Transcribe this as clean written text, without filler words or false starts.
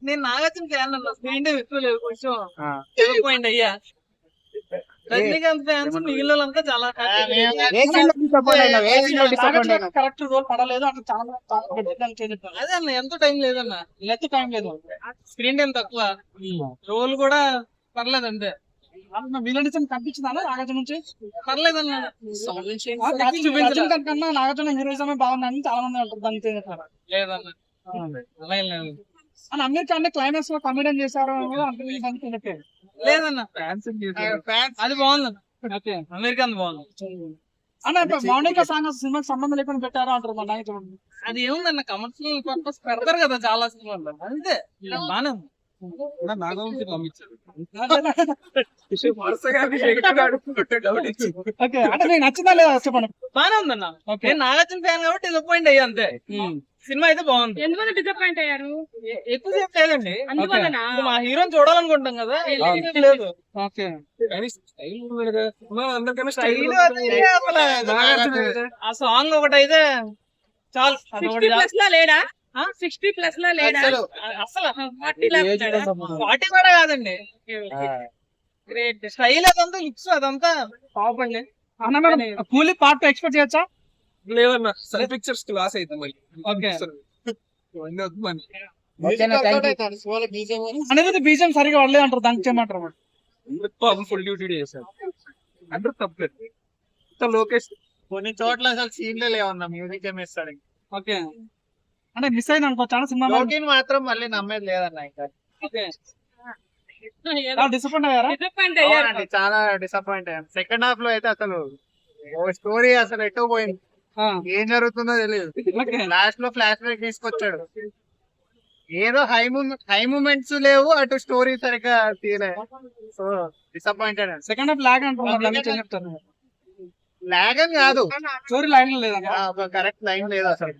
నేను నాగార్జున ఫ్యాన్ అన్న, screen time ఎక్కువ లేదు, కొంచెం డిసప్పాయింట్ అయ్యా. రజనీకాంత్ ఫ్యాన్స్ మిగిలిన వాళ్ళంతా చాలా కరెక్ట్ రోల్ పడలేదు అట్లా చాలా అదే అన్న, ఎంతో టైం లేదన్న, లెక్క టైం లేదు. స్క్రీన్ టైం తక్కువ, రోల్ కూడా పర్లేదు అంతే. విలనిజం కనిపించిందా నాగార్జున నుంచి? పర్లేదన్న, రజనీకాంత్ కన్నా నాగార్జున హీరోయిజమే బాగుందని చాలా మంది అంటారు. దానికి లేదన్న, అలా ఏం లేదు. అని అమీర్ ఖాన్ క్లైమాక్స్ లో కమెడియన్ చేశారు లేదన్న, అది బాగుంది, అమెరికన్ బాగుంది అన్న. మౌనిక సాంగ్ సినిమాకి సంబంధం లేకుండా పెట్టారు అంటారు మా నాయకుడు. అది ఏముందన్న, కమర్షియల్ పర్పస్ పెడతారు కదా చాలా సినిమాల్లో, అంతే. బానే ఉంది. అంటే నీకు నచ్చిందా లేదా చెప్పండి. బానే ఉందన్న, నేను నాగార్జున ఫ్యాన్ కాబట్టి డిసప్పాయింట్ అయ్యా అంతే. సినిమా అయితే బాగుంది. ఎందువల్ల డిసప్పాయింట్ అయ్యారు? ఎక్కువసేపు లేదండి, అందువలన మా హీరోని చూడాలనుకుంటాం కదా, లేదు. స్టైల్ అది ఇదే అసలు. ఆ సాంగ్ ఒకటైతే చాలు. 60+ లో లేడా? 60+ లో లేడా? అసలు 40 40 కూడా కాదండి. గ్రేట్ స్టైల్, అదంతా లుక్స్ అదంతా టాప్ అండి. అన్న మేడం కూలీ పార్ట్ ఎక్స్పెక్ట్ చేయొచ్చా? లేవన్నా, సన్ పిక్చర్స్ కి లాస్ అవుతుంది మళ్ళీ. ఓకే, అనేది బీజం సరిగా పడలేదు అంటారు, దానికి చేయమంటారు మరి. ఫుల్ డ్యూటీ చేశారు అందరూ తప్పలేదు. లోకేష్ కొన్ని చోట్ల అసలు సీన్లే లేవన్నా, మ్యూజిక్ ఏమి ఇస్తాడు. ఓకే, అంటే మిస్ అయింది అనుకో చాలా సినిమా. లోకిని మాత్రం మళ్ళీ నమ్మేది లేదన్న ఇంకా. డిసప్పాయింట్ అయ్యారా? డిసప్పాయింట్ అయ్యారు. అవునండి, చాలా డిసప్పాయింట్ అయ్యాను. సెకండ్ హాఫ్ లో అయితే అసలు స్టోరీ అసలు ఎటు పోయింది, ఏం జరుగుతుందో తెలియదు. లాస్ట్ లో ఫ్లాష్ బ్యాక్ తీసుకొచ్చాడు, ఏదో హై మూమెంట్స్ లేవు, అటు స్టోరీ సరిగ్గా తీయలే. So disappointed. Second half lag అంటున్నారు, చెప్తారు. లాగ్ అని కాదు, స్టోరీ లైన్ లేదా? ఒక కరెక్ట్ లైన్ లేదు అసలు.